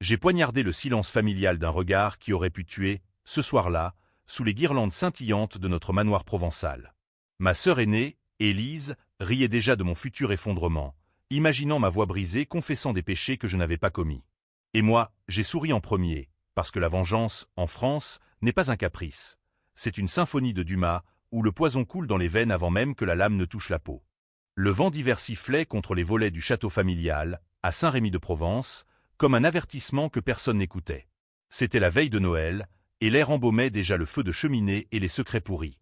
J'ai poignardé le silence familial d'un regard qui aurait pu tuer, ce soir-là, sous les guirlandes scintillantes de notre manoir provençal. Ma sœur aînée, Élise, riait déjà de mon futur effondrement, imaginant ma voix brisée confessant des péchés que je n'avais pas commis. Et moi, j'ai souri en premier, parce que la vengeance, en France, n'est pas un caprice. C'est une symphonie de Dumas, où le poison coule dans les veines avant même que la lame ne touche la peau. Le vent d'hiver sifflait contre les volets du château familial, à Saint-Rémy-de-Provence, comme un avertissement que personne n'écoutait. C'était la veille de Noël, et l'air embaumait déjà le feu de cheminée et les secrets pourris.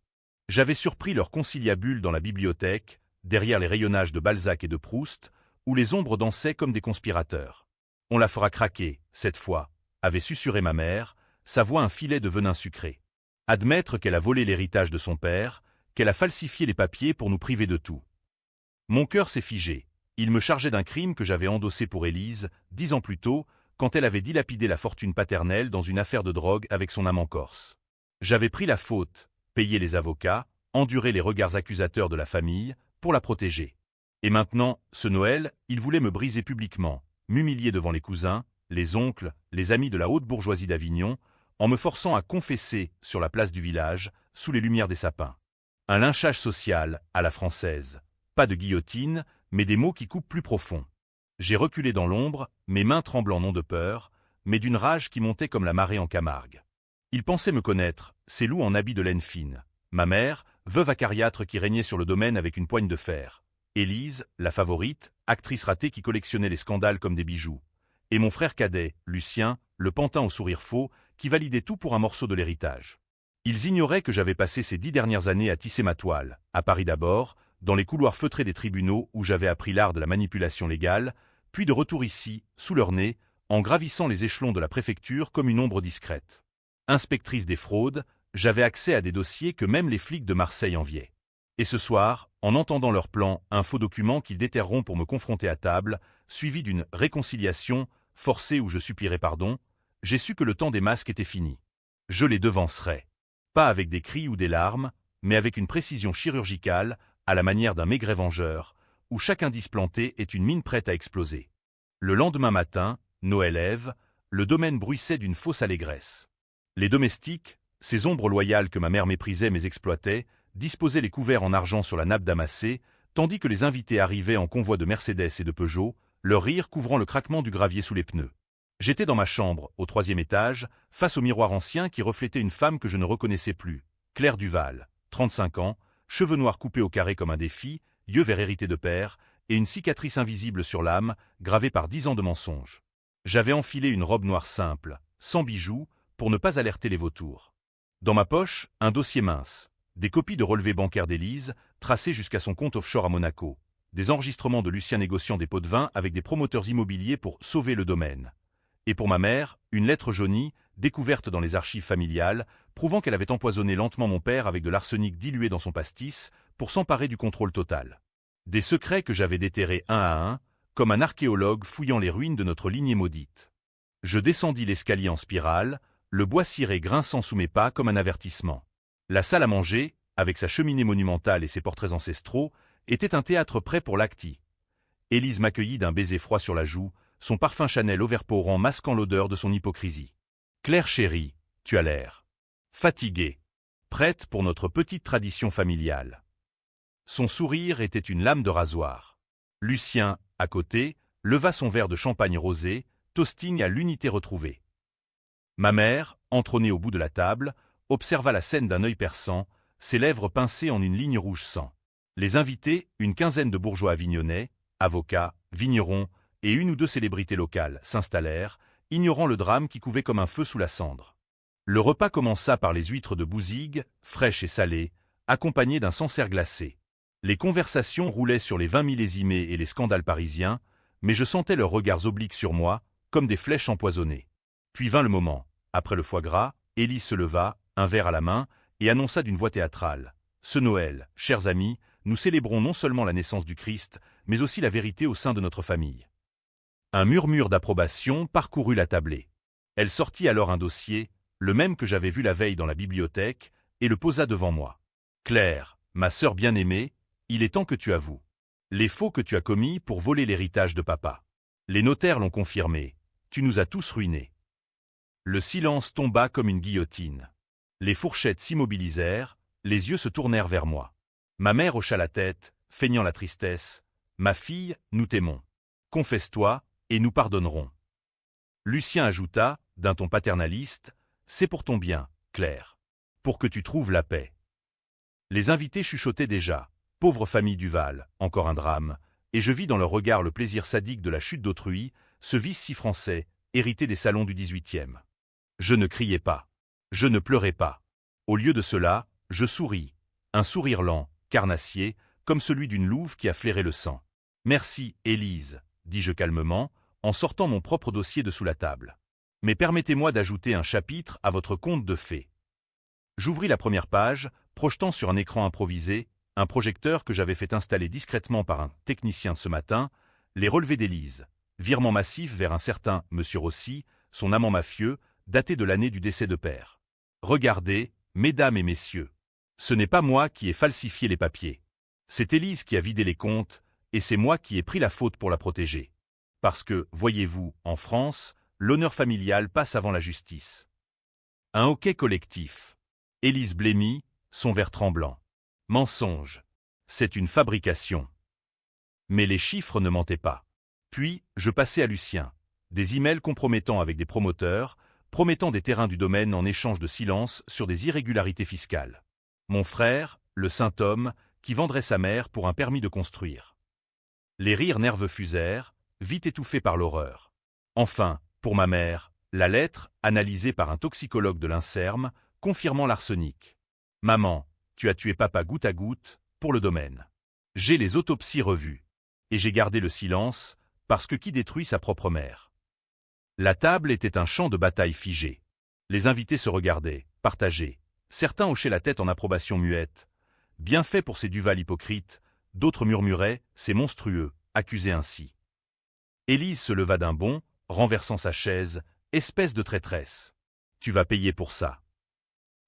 J'avais surpris leur conciliabule dans la bibliothèque, derrière les rayonnages de Balzac et de Proust, où les ombres dansaient comme des conspirateurs. « On la fera craquer, cette fois », avait susurré ma mère, sa voix un filet de venin sucré. Admettre qu'elle a volé l'héritage de son père, qu'elle a falsifié les papiers pour nous priver de tout. Mon cœur s'est figé. Il me chargeait d'un crime que j'avais endossé pour Élise, 10 ans plus tôt, quand elle avait dilapidé la fortune paternelle dans une affaire de drogue avec son amant corse. J'avais pris la faute, payé les avocats, enduré les regards accusateurs de la famille, pour la protéger. Et maintenant, ce Noël, il voulait me briser publiquement, m'humilier devant les cousins, les oncles, les amis de la haute bourgeoisie d'Avignon, en me forçant à confesser sur la place du village, sous les lumières des sapins. Un lynchage social, à la française. Pas de guillotine, mais des mots qui coupent plus profond. J'ai reculé dans l'ombre, mes mains tremblant non de peur, mais d'une rage qui montait comme la marée en Camargue. Il pensait me connaître, ces loups en habits de laine fine. Ma mère, veuve acariâtre qui régnait sur le domaine avec une poigne de fer. Élise, la favorite, actrice ratée qui collectionnait les scandales comme des bijoux. Et mon frère cadet, Lucien, le pantin au sourire faux, qui validait tout pour un morceau de l'héritage. Ils ignoraient que j'avais passé ces 10 dernières années à tisser ma toile, à Paris d'abord, dans les couloirs feutrés des tribunaux où j'avais appris l'art de la manipulation légale, puis de retour ici, sous leur nez, en gravissant les échelons de la préfecture comme une ombre discrète. Inspectrice des fraudes, j'avais accès à des dossiers que même les flics de Marseille enviaient. Et ce soir, en entendant leur plan, un faux document qu'ils déterreront pour me confronter à table, suivi d'une réconciliation, forcée où je supplierai pardon, j'ai su que le temps des masques était fini. Je les devancerai. Pas avec des cris ou des larmes, mais avec une précision chirurgicale, à la manière d'un maigret vengeur, où chaque indice planté est une mine prête à exploser. Le lendemain matin, Noël-Ève, le domaine bruissait d'une fausse allégresse. Les domestiques, ces ombres loyales que ma mère méprisait mais exploitait, disposaient les couverts en argent sur la nappe damassée, tandis que les invités arrivaient en convoi de Mercedes et de Peugeot, leur rire couvrant le craquement du gravier sous les pneus. J'étais dans ma chambre, au 3e étage, face au miroir ancien qui reflétait une femme que je ne reconnaissais plus, Claire Duval, 35 ans, cheveux noirs coupés au carré comme un défi, yeux verts hérités de père, et une cicatrice invisible sur l'âme, gravée par 10 ans de mensonges. J'avais enfilé une robe noire simple, sans bijoux, pour ne pas alerter les vautours. Dans ma poche, un dossier mince, des copies de relevés bancaires d'Élise, tracés jusqu'à son compte offshore à Monaco, des enregistrements de Lucien négociant des pots de vin avec des promoteurs immobiliers pour sauver le domaine. Et pour ma mère, une lettre jaunie, découverte dans les archives familiales, prouvant qu'elle avait empoisonné lentement mon père avec de l'arsenic dilué dans son pastis, pour s'emparer du contrôle total. Des secrets que j'avais déterrés un à un, comme un archéologue fouillant les ruines de notre lignée maudite. Je descendis l'escalier en spirale, le bois ciré grinçant sous mes pas comme un avertissement. La salle à manger, avec sa cheminée monumentale et ses portraits ancestraux, était un théâtre prêt pour l'acti. Élise m'accueillit d'un baiser froid sur la joue, son parfum Chanel overpowrant masquant l'odeur de son hypocrisie. « Claire chérie, tu as l'air fatiguée, prête pour notre petite tradition familiale. » Son sourire était une lame de rasoir. Lucien, à côté, leva son verre de champagne rosé, toasting à l'unité retrouvée. Ma mère, entrônée au bout de la table, observa la scène d'un œil perçant, ses lèvres pincées en une ligne rouge sang. Les invités, une quinzaine de bourgeois avignonnais, avocats, vignerons et une ou deux célébrités locales, s'installèrent, ignorant le drame qui couvait comme un feu sous la cendre. Le repas commença par les huîtres de Bouzigues, fraîches et salées, accompagnées d'un Sancerre glacé. Les conversations roulaient sur les 20 millésimés et les scandales parisiens, mais je sentais leurs regards obliques sur moi, comme des flèches empoisonnées. Puis vint le moment. Après le foie gras, Élise se leva, un verre à la main, et annonça d'une voix théâtrale. « Ce Noël, chers amis, nous célébrons non seulement la naissance du Christ, mais aussi la vérité au sein de notre famille. » Un murmure d'approbation parcourut la tablée. Elle sortit alors un dossier, le même que j'avais vu la veille dans la bibliothèque, et le posa devant moi. « Claire, ma sœur bien-aimée, il est temps que tu avoues les faux que tu as commis pour voler l'héritage de papa. Les notaires l'ont confirmé. tu nous as tous ruinés. Le silence tomba comme une guillotine. Les fourchettes s'immobilisèrent, les yeux se tournèrent vers moi. Ma mère hocha la tête, feignant la tristesse. « Ma fille, nous t'aimons. Confesse-toi, et nous pardonnerons. » Lucien ajouta, d'un ton paternaliste, « C'est pour ton bien, Claire. Pour que tu trouves la paix. » Les invités chuchotaient déjà. Pauvre famille Duval, encore un drame, et je vis dans leur regard le plaisir sadique de la chute d'autrui, ce vice si français, hérité des salons du XVIIIe. Je ne criais pas. Je ne pleurais pas. Au lieu de cela, je souris. Un sourire lent, carnassier, comme celui d'une louve qui a flairé le sang. « Merci, Élise, dis-je calmement, en sortant mon propre dossier de sous la table. Mais permettez-moi d'ajouter un chapitre à votre conte de fées. » J'ouvris la première page, projetant sur un écran improvisé, un projecteur que j'avais fait installer discrètement par un technicien ce matin, les relevés d'Élise, virement massif vers un certain Monsieur Rossi, son amant mafieux, daté de l'année du décès de père. Regardez, mesdames et messieurs. Ce n'est pas moi qui ai falsifié les papiers. C'est Élise qui a vidé les comptes, et c'est moi qui ai pris la faute pour la protéger. Parce que, voyez-vous, en France, l'honneur familial passe avant la justice. Un hoquet collectif. Élise blêmit, son verre tremblant. Mensonge. C'est une fabrication. Mais les chiffres ne mentaient pas. Puis, je passai à Lucien. Des emails compromettants avec des promoteurs, promettant des terrains du domaine en échange de silence sur des irrégularités fiscales. Mon frère, le saint homme, qui vendrait sa mère pour un permis de construire. Les rires nerveux fusèrent, vite étouffés par l'horreur. Enfin, pour ma mère, la lettre, analysée par un toxicologue de l'INSERM, confirmant l'arsenic. « Maman, tu as tué papa goutte à goutte, pour le domaine. » J'ai les autopsies revues. Et j'ai gardé le silence, parce que qui détruit sa propre mère? La table était un champ de bataille figé. Les invités se regardaient, partagés. Certains hochaient la tête en approbation muette. Bien fait pour ces Duval hypocrites, d'autres murmuraient, c'est monstrueux, accusés ainsi. Élise se leva d'un bond, renversant sa chaise, espèce de traîtresse. Tu vas payer pour ça.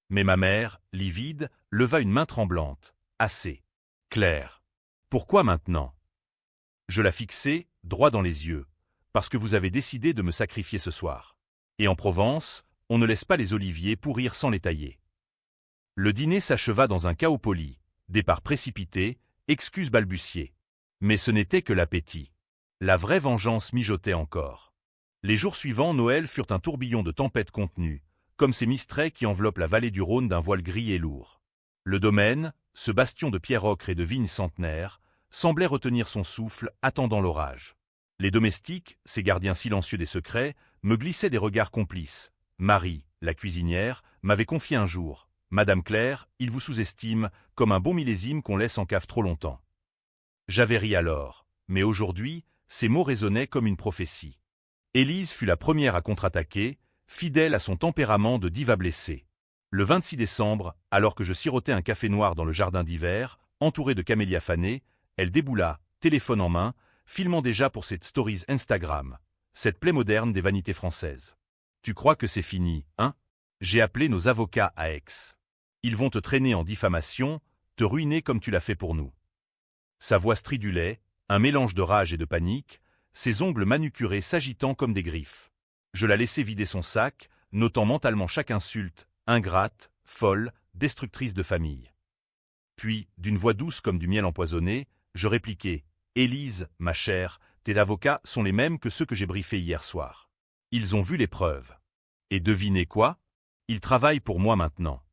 Mais ma mère, livide, leva une main tremblante. Assez. Claire. Pourquoi maintenant? Je la fixai, droit dans les yeux, parce que vous avez décidé de me sacrifier ce soir. Et en Provence, on ne laisse pas les oliviers pourrir sans les tailler. Le dîner s'acheva dans un chaos poli, départ précipité, excuses balbutiées. Mais ce n'était que l'appétit. La vraie vengeance mijotait encore. Les jours suivants, Noël furent un tourbillon de tempêtes contenues, comme ces mistrets qui enveloppent la vallée du Rhône d'un voile gris et lourd. Le domaine, ce bastion de pierre ocre et de vignes centenaires, semblait retenir son souffle, attendant l'orage. Les domestiques, ces gardiens silencieux des secrets, me glissaient des regards complices. Marie, la cuisinière, m'avait confié un jour. « Madame Claire, il vous sous-estime, comme un bon millésime qu'on laisse en cave trop longtemps. » J'avais ri alors, mais aujourd'hui, ces mots résonnaient comme une prophétie. Élise fut la première à contre-attaquer, fidèle à son tempérament de diva blessée. Le 26 décembre, alors que je sirotais un café noir dans le jardin d'hiver, entouré de camélias fanées, elle déboula, téléphone en main, filmant déjà pour cette stories Instagram, cette plaie moderne des vanités françaises. « Tu crois que c'est fini, hein? J'ai appelé nos avocats à Aix. Ils vont te traîner en diffamation, te ruiner comme tu l'as fait pour nous. » Sa voix stridulait, un mélange de rage et de panique, ses ongles manucurés s'agitant comme des griffes. Je la laissai vider son sac, notant mentalement chaque insulte, ingrate, folle, destructrice de famille. Puis, d'une voix douce comme du miel empoisonné, je répliquai « Élise, ma chère, tes avocats sont les mêmes que ceux que j'ai briefés hier soir. Ils ont vu les preuves. Et devinez quoi? Ils travaillent pour moi maintenant. »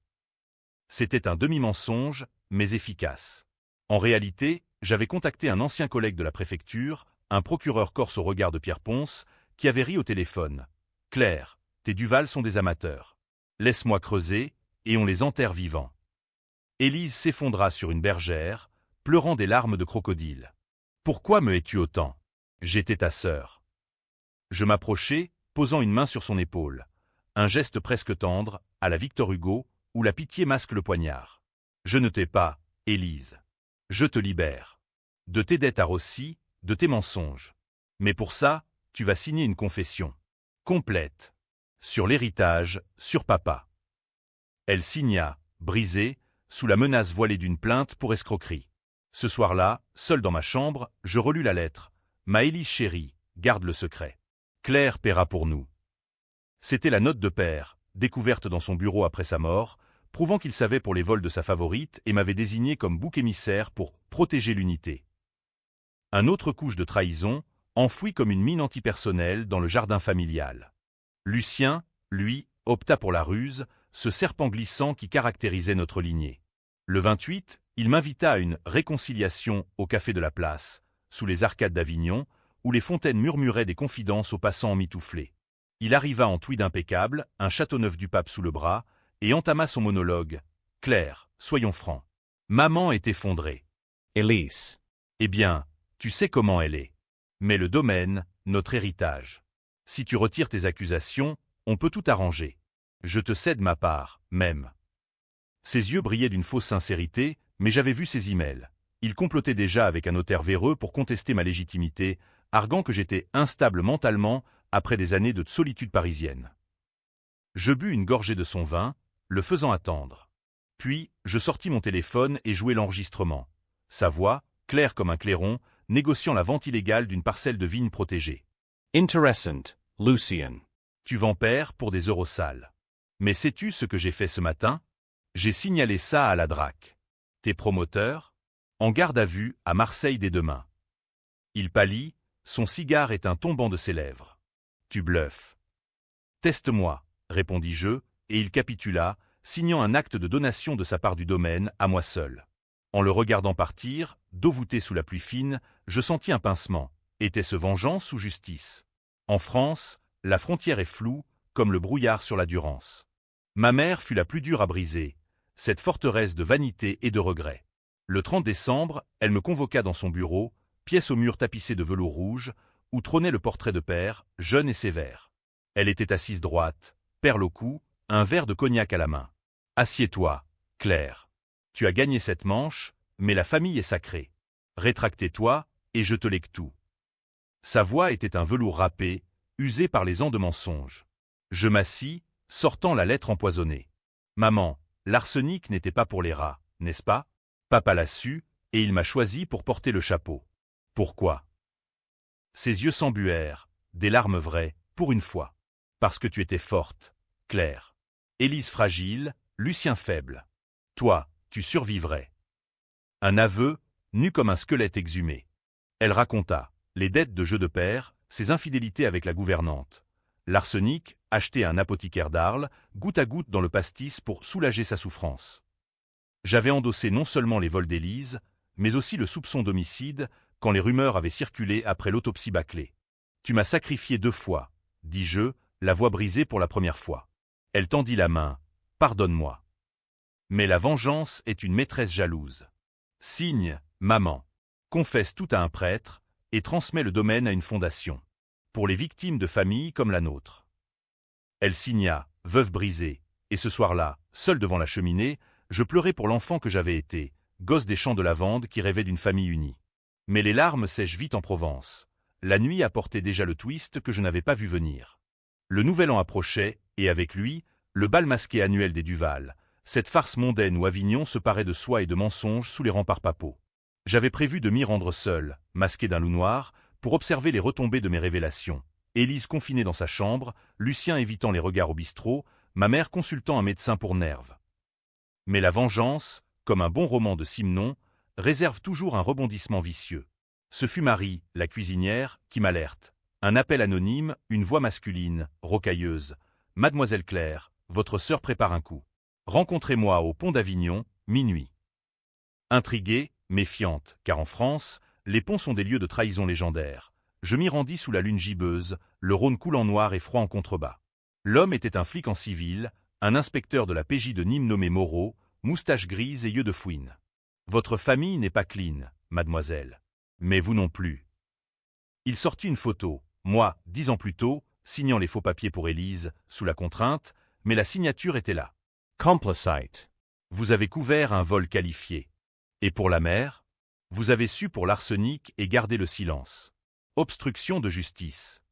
C'était un demi-mensonge, mais efficace. En réalité, j'avais contacté un ancien collègue de la préfecture, un procureur corse au regard de Pierre Ponce, qui avait ri au téléphone. « Claire, tes Duval sont des amateurs. Laisse-moi creuser, et on les enterre vivants. » Élise s'effondra sur une bergère, pleurant des larmes de crocodile. « Pourquoi me hais-tu autant? J'étais ta sœur. » Je m'approchai, posant une main sur son épaule. Un geste presque tendre, à la Victor Hugo, où la pitié masque le poignard. « Je ne t'ai pas, Élise. Je te libère. De tes dettes à Rossi, de tes mensonges. Mais pour ça, tu vas signer une confession. Complète. Sur l'héritage, sur papa. » Elle signa, brisée, sous la menace voilée d'une plainte pour escroquerie. Ce soir-là, seul dans ma chambre, je relus la lettre. « Ma Élise chérie, garde le secret. » Claire paiera pour nous. C'était la note de père, découverte dans son bureau après sa mort, prouvant qu'il savait pour les vols de sa favorite et m'avait désigné comme bouc émissaire pour protéger l'unité. Un autre couche de trahison, enfoui comme une mine antipersonnelle dans le jardin familial. Lucien, lui, opta pour la ruse, ce serpent glissant qui caractérisait notre lignée. Le 28, il m'invita à une réconciliation au Café de la Place, sous les arcades d'Avignon, où les fontaines murmuraient des confidences aux passants emmitouflés. Il arriva en tweed impeccable, un Châteauneuf du Pape sous le bras, et entama son monologue. « Claire, soyons francs. Maman est effondrée. » Elise. Eh bien, tu sais comment elle est. Mais le domaine, notre héritage. Si tu retires tes accusations, on peut tout arranger. Je te cède ma part, même. Ses yeux brillaient d'une fausse sincérité, mais j'avais vu ses emails. Il complotait déjà avec un notaire véreux pour contester ma légitimité, arguant que j'étais instable mentalement après des années de solitude parisienne. Je bus une gorgée de son vin, le faisant attendre. Puis, je sortis mon téléphone et jouai l'enregistrement. Sa voix, claire comme un clairon, négociant la vente illégale d'une parcelle de vigne protégée. Interessant, Lucien. Tu vends père pour des euros sales. Mais sais-tu ce que j'ai fait ce matin? J'ai signalé ça à la DRAC. Tes promoteurs? En garde à vue, à Marseille dès demain. Il pâlit, son cigare éteint tombant de ses lèvres. Tu bluffes. Teste-moi, répondis-je, et il capitula, signant un acte de donation de sa part du domaine à moi seul. En le regardant partir, dos voûté sous la pluie fine, je sentis un pincement. Était-ce vengeance ou justice? En France, la frontière est floue, comme le brouillard sur la Durance. Ma mère fut la plus dure à briser, cette forteresse de vanité et de regret. Le 30 décembre, elle me convoqua dans son bureau, pièce au mur tapissée de velours rouge, où trônait le portrait de père, jeune et sévère. Elle était assise droite, perle au cou, un verre de cognac à la main. « Assieds-toi, Claire. Tu as gagné cette manche, mais la famille est sacrée. Rétracte-toi, et je te lègue tout. » Sa voix était un velours râpé, usé par les ans de mensonges. Je m'assis, sortant la lettre empoisonnée. « Maman, l'arsenic n'était pas pour les rats, n'est-ce pas? Papa l'a su, et il m'a choisi pour porter le chapeau. Pourquoi? » Ses yeux s'embuèrent, des larmes vraies, pour une fois. Parce que tu étais forte, Claire. Élise fragile, Lucien faible. Toi, tu survivrais. Un aveu, nu comme un squelette exhumé. Elle raconta les dettes de jeu de père, ses infidélités avec la gouvernante. L'arsenic, acheté à un apothicaire d'Arles, goutte à goutte dans le pastis pour soulager sa souffrance. J'avais endossé non seulement les vols d'Élise, mais aussi le soupçon d'homicide, quand les rumeurs avaient circulé après l'autopsie bâclée. Tu m'as sacrifié 2 fois, dis-je, la voix brisée pour la première fois. Elle tendit la main. Pardonne-moi. Mais la vengeance est une maîtresse jalouse. Signe, maman. Confesse tout à un prêtre, et transmet le domaine à une fondation. Pour les victimes de familles comme la nôtre. Elle signa, veuve brisée, et ce soir-là, seul devant la cheminée, je pleurais pour l'enfant que j'avais été, gosse des champs de lavande qui rêvait d'une famille unie. Mais les larmes sèchent vite en Provence. La nuit apportait déjà le twist que je n'avais pas vu venir. Le nouvel an approchait, et avec lui, le bal masqué annuel des Duval, cette farce mondaine où Avignon se parait de soie et de mensonges sous les remparts papaux. J'avais prévu de m'y rendre seul, masqué d'un loup noir, pour observer les retombées de mes révélations. Élise confinée dans sa chambre, Lucien évitant les regards au bistrot, ma mère consultant un médecin pour nerfs. Mais la vengeance, comme un bon roman de Simenon, réserve toujours un rebondissement vicieux. Ce fut Marie, la cuisinière, qui m'alerte. Un appel anonyme, une voix masculine, rocailleuse. « Mademoiselle Claire, votre sœur prépare un coup. Rencontrez-moi au pont d'Avignon, minuit. » Intriguée, méfiante, car en France, les ponts sont des lieux de trahison légendaires. Je m'y rendis sous la lune gibbeuse, le Rhône coulant noir et froid en contrebas. L'homme était un flic en civil, un inspecteur de la PJ de Nîmes nommé Moreau, moustache grise et yeux de fouine. Votre famille n'est pas clean, mademoiselle. Mais vous non plus. Il sortit une photo, moi, 10 ans plus tôt, signant les faux papiers pour Élise, sous la contrainte, mais la signature était là. Complicite. Vous avez couvert un vol qualifié. Et pour la mère? Vous avez su pour l'arsenic et gardé le silence. Obstruction de justice.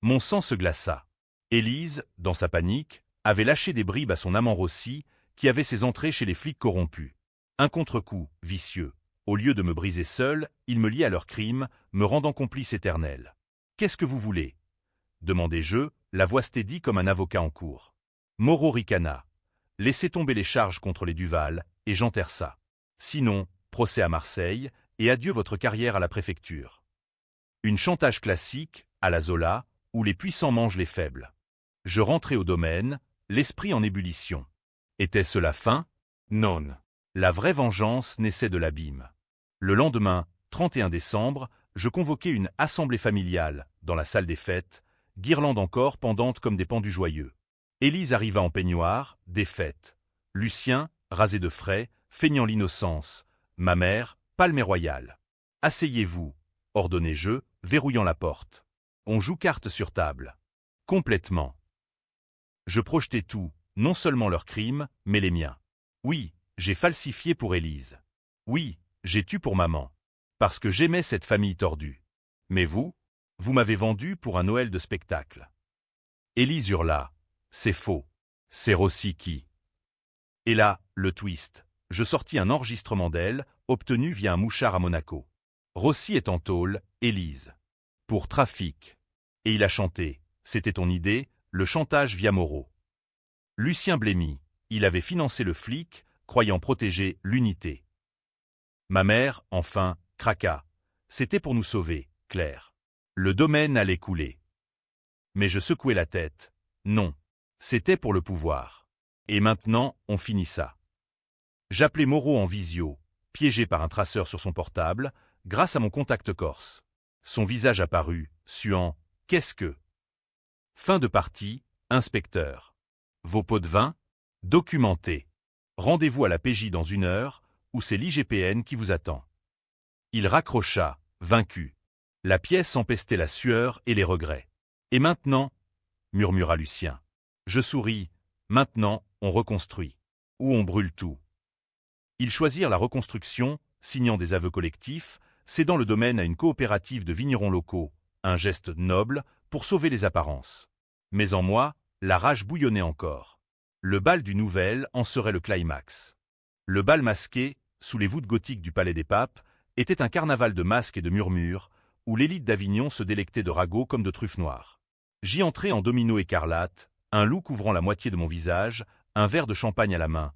Mon sang se glaça. Élise, dans sa panique, avait lâché des bribes à son amant Rossi, qui avait ses entrées chez les flics corrompus. Un contre-coup, vicieux. Au lieu de me briser seul, ils me liaient à leur crime, me rendant complice éternel. Qu'est-ce que vous voulez? demandai-je, la voix steady comme un avocat en cour. Moreau ricana. Laissez tomber les charges contre les Duval, et j'enterre. Sinon, procès à Marseille, et adieu votre carrière à la préfecture. Une chantage classique, à la Zola, où les puissants mangent les faibles. Je rentrai au domaine, l'esprit en ébullition. Était-ce la fin? Non. La vraie vengeance naissait de l'abîme. Le lendemain, 31 décembre, je convoquai une assemblée familiale, dans la salle des fêtes, guirlandes encore pendantes comme des pendus joyeux. Élise arriva en peignoir, défaite. Lucien, rasé de frais, feignant l'innocence. Ma mère, palme et royale. Asseyez-vous, ordonnai-je, verrouillant la porte. On joue carte sur table. Complètement. Je projetai tout, non seulement leurs crimes, mais les miens. Oui, j'ai falsifié pour Élise. Oui, j'ai tué pour maman. Parce que j'aimais cette famille tordue. Mais vous m'avez vendu pour un Noël de spectacle. Élise hurla. C'est faux. C'est Rossi qui. Et là, le twist. Je sortis un enregistrement d'elle, obtenu via un mouchard à Monaco. Rossi est en tôle, Élise. Pour trafic. Et il a chanté. C'était ton idée, le chantage via Moreau. Lucien blêmit. Il avait financé le flic, croyant protéger l'unité. Ma mère, enfin, craqua. C'était pour nous sauver, Claire. Le domaine allait couler. Mais je secouai la tête. Non. C'était pour le pouvoir. Et maintenant, on finit ça. J'appelai Moreau en visio, piégé par un traceur sur son portable, grâce à mon contact corse. Son visage apparut, suant. Qu'est-ce que? Fin de partie, inspecteur. Vos pots de vin? Documenté. Rendez-vous à la PJ dans 1 heure, où c'est l'IGPN qui vous attend. Il raccrocha, vaincu. La pièce empestait la sueur et les regrets. Et maintenant? Murmura Lucien. Je souris. Maintenant, on reconstruit. Ou on brûle tout. Ils choisirent la reconstruction, signant des aveux collectifs, cédant le domaine à une coopérative de vignerons locaux, un geste noble pour sauver les apparences. Mais en moi, la rage bouillonnait encore. Le bal du Nouvel en serait le climax. Le bal masqué, sous les voûtes gothiques du Palais des Papes, était un carnaval de masques et de murmures, où l'élite d'Avignon se délectait de ragots comme de truffes noires. J'y entrai en domino écarlate, un loup couvrant la moitié de mon visage, un verre de champagne à la main,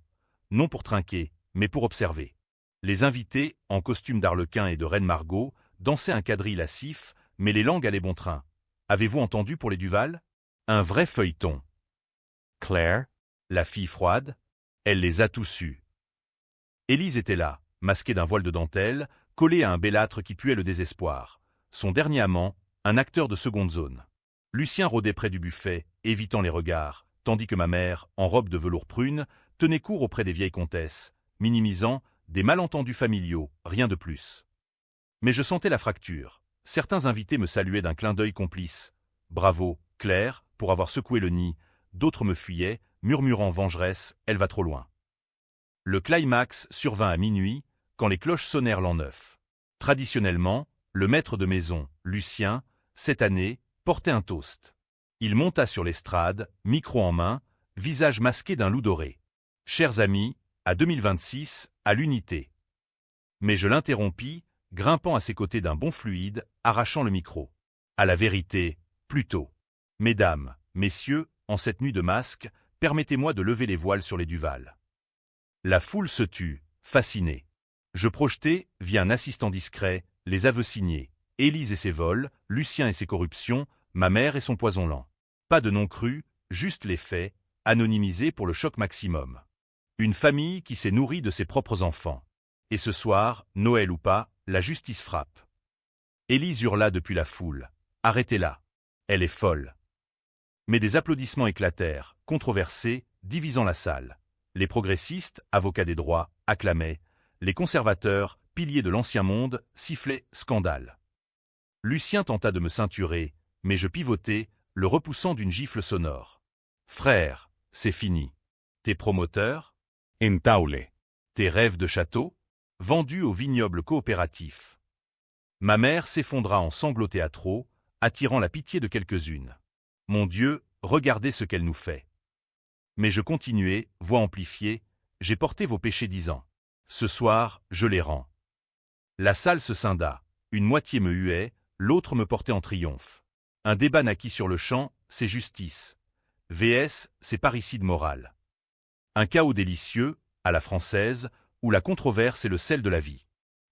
non pour trinquer, mais pour observer. Les invités, en costume d'arlequin et de reine Margot, dansaient un quadrille lascif, mais les langues allaient bon train. Avez-vous entendu pour les Duval? Un vrai feuilleton. Claire? La fille froide? Elle les a tous eus. Élise était là, masquée d'un voile de dentelle, collée à un bellâtre qui puait le désespoir. Son dernier amant, un acteur de seconde zone. Lucien rôdait près du buffet, évitant les regards, tandis que ma mère, en robe de velours prune, tenait court auprès des vieilles comtesses, minimisant des malentendus familiaux, rien de plus. Mais je sentais la fracture. Certains invités me saluaient d'un clin d'œil complice. Bravo, Claire, pour avoir secoué le nid. D'autres me fuyaient, murmurant vengeresse, elle va trop loin. Le climax survint à minuit, quand les cloches sonnèrent l'an 9. Traditionnellement, le maître de maison, Lucien, cette année, portait un toast. Il monta sur l'estrade, micro en main, visage masqué d'un loup doré. Chers amis, à 2026, à l'unité. Mais je l'interrompis, grimpant à ses côtés d'un bon fluide, arrachant le micro. À la vérité, plutôt. Mesdames, messieurs, en cette nuit de masque, permettez-moi de lever les voiles sur les Duval. La foule se tut, fascinée. Je projetai, via un assistant discret, les aveux signés. Élise et ses vols, Lucien et ses corruptions, ma mère et son poison lent. Pas de nom cru, juste les faits, anonymisés pour le choc maximum. Une famille qui s'est nourrie de ses propres enfants. Et ce soir, Noël ou pas, la justice frappe. Élise hurla depuis la foule. Arrêtez-la. Elle est folle. Mais des applaudissements éclatèrent, controversés, divisant la salle. Les progressistes, avocats des droits, acclamaient. Les conservateurs, piliers de l'ancien monde, sifflaient scandale. Lucien tenta de me ceinturer, mais je pivotai, le repoussant d'une gifle sonore. Frère, c'est fini. Tes promoteurs? Entaule. Tes rêves de château? Vendus au vignoble coopératif. Ma mère s'effondra en sanglots théâtraux, attirant la pitié de quelques-unes. Mon Dieu, regardez ce qu'elle nous fait. Mais je continuai, voix amplifiée, j'ai porté vos péchés 10 ans. Ce soir, je les rends. La salle se scinda, une moitié me huait, l'autre me portait en triomphe. Un débat naquit sur le champ, c'est justice. VS, c'est parricide moral. Un chaos délicieux, à la française, où la controverse est le sel de la vie.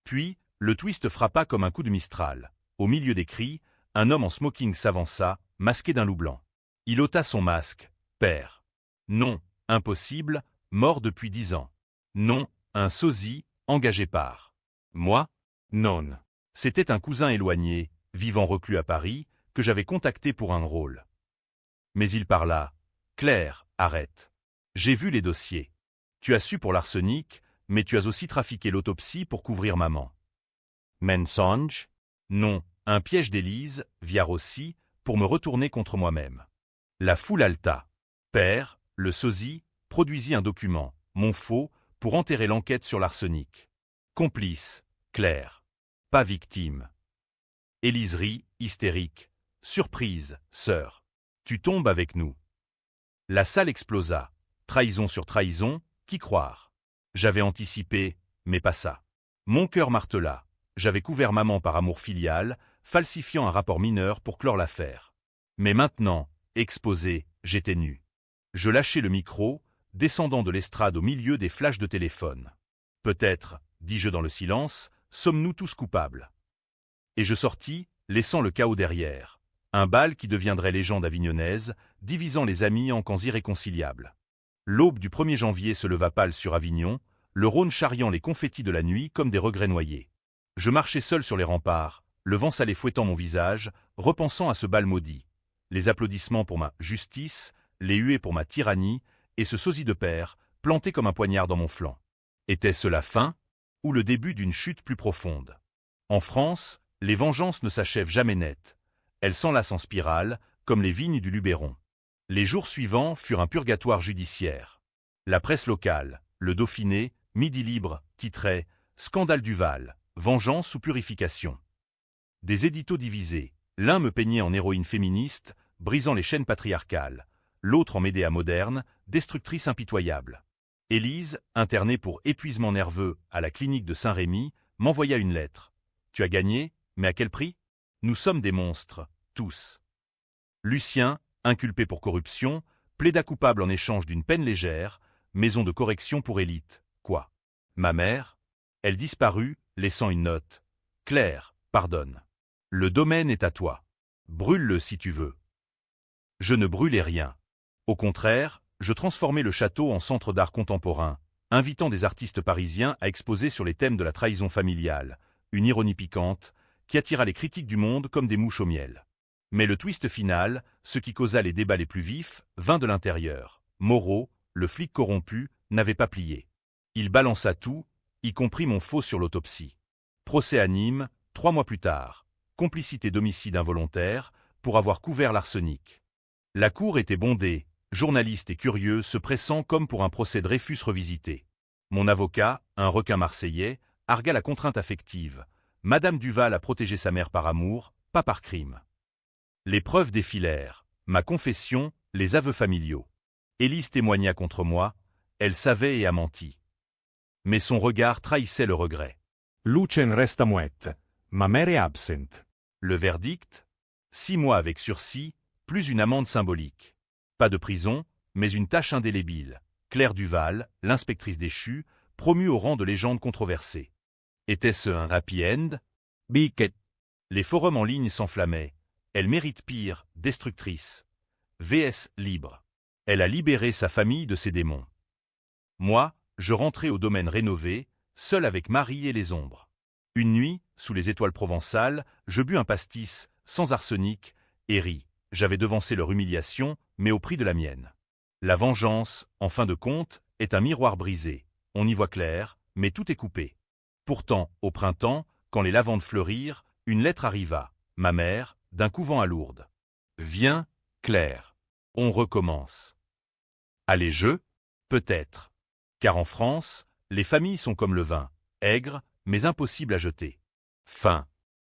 Puis, le twist frappa comme un coup de Mistral. Au milieu des cris, un homme en smoking s'avança, masqué d'un loup blanc. Il ôta son masque. Père. Non, impossible, mort depuis 10 ans. Non, un sosie, engagé par. Moi? Non. C'était un cousin éloigné, vivant reclus à Paris, que j'avais contacté pour un rôle. Mais il parla. Claire, arrête. J'ai vu les dossiers. Tu as su pour l'arsenic, mais tu as aussi trafiqué l'autopsie pour couvrir maman. Mensonge? Non, un piège d'Élise, via Rossi, pour me retourner contre moi-même. La foule halta. Père, le sosie, produisit un document, mon faux, pour enterrer l'enquête sur l'arsenic. Complice, Claire. Pas victime. Élise rit, hystérique. Surprise, sœur. Tu tombes avec nous. La salle explosa. Trahison sur trahison, qui croire? J'avais anticipé, mais pas ça. Mon cœur martela. J'avais couvert maman par amour filial, falsifiant un rapport mineur pour clore l'affaire. Mais maintenant, exposé, j'étais nu. Je lâchai le micro, descendant de l'estrade au milieu des flashs de téléphone. Peut-être, dis-je dans le silence, sommes-nous tous coupables. Et je sortis, laissant le chaos derrière. Un bal qui deviendrait légende avignonnaise, divisant les amis en camps irréconciliables. L'aube du 1er janvier se leva pâle sur Avignon, le Rhône charriant les confettis de la nuit comme des regrets noyés. Je marchais seul sur les remparts, le vent salé fouettant mon visage, repensant à ce bal maudit. Les applaudissements pour ma justice, les huées pour ma tyrannie, et ce sosie de père, planté comme un poignard dans mon flanc. Était-ce la fin, ou le début d'une chute plus profonde? En France, les vengeances ne s'achèvent jamais nettes. Elles s'enlacent en spirale, comme les vignes du Luberon. Les jours suivants furent un purgatoire judiciaire. La presse locale, le Dauphiné, Midi Libre, titrait « Scandale Duval, vengeance ou purification ». Des éditos divisés, l'un me peignait en héroïne féministe, brisant les chaînes patriarcales, l'autre en médéa moderne, destructrice impitoyable. Élise, internée pour épuisement nerveux à la clinique de Saint-Rémy, m'envoya une lettre. « Tu as gagné, mais à quel prix? Nous sommes des monstres, tous. » Lucien, inculpé pour corruption, plaida coupable en échange d'une peine légère, maison de correction pour élite. Quoi? Ma mère? Elle disparut, laissant une note. Claire, pardonne. Le domaine est à toi. Brûle-le si tu veux. Je ne brûlais rien. Au contraire, je transformais le château en centre d'art contemporain, invitant des artistes parisiens à exposer sur les thèmes de la trahison familiale, une ironie piquante, qui attira les critiques du monde comme des mouches au miel. Mais le twist final, ce qui causa les débats les plus vifs, vint de l'intérieur. Moreau, le flic corrompu, n'avait pas plié. Il balança tout, y compris mon faux sur l'autopsie. Procès à Nîmes, 3 mois plus tard. Complicité d'homicide involontaire, pour avoir couvert l'arsenic. La cour était bondée, journalistes et curieux se pressant comme pour un procès Dreyfus revisité. Mon avocat, un requin marseillais, argua la contrainte affective. Madame Duval a protégé sa mère par amour, pas par crime. Les preuves défilèrent, ma confession, les aveux familiaux. Élise témoigna contre moi, elle savait et a menti. Mais son regard trahissait le regret. Lucen resta muette, ma mère est absente. Le verdict? 6 mois avec sursis, plus une amende symbolique. Pas de prison, mais une tâche indélébile. Claire Duval, l'inspectrice déchue, promue au rang de légende controversée. Était-ce un happy end? Biquet. Les forums en ligne s'enflammaient. Elle mérite pire, destructrice. VS libre. Elle a libéré sa famille de ses démons. Moi, je rentrais au domaine rénové, seul avec Marie et les ombres. Une nuit, sous les étoiles provençales, je bus un pastis, sans arsenic, et ris. J'avais devancé leur humiliation, mais au prix de la mienne. La vengeance, en fin de compte, est un miroir brisé. On y voit clair, mais tout est coupé. Pourtant, au printemps, quand les lavandes fleurirent, une lettre arriva. Ma mère, d'un couvent à Lourdes. Viens, Claire. On recommence. Allez, peut-être. Car en France, les familles sont comme le vin, aigres, mais impossibles à jeter. Fin.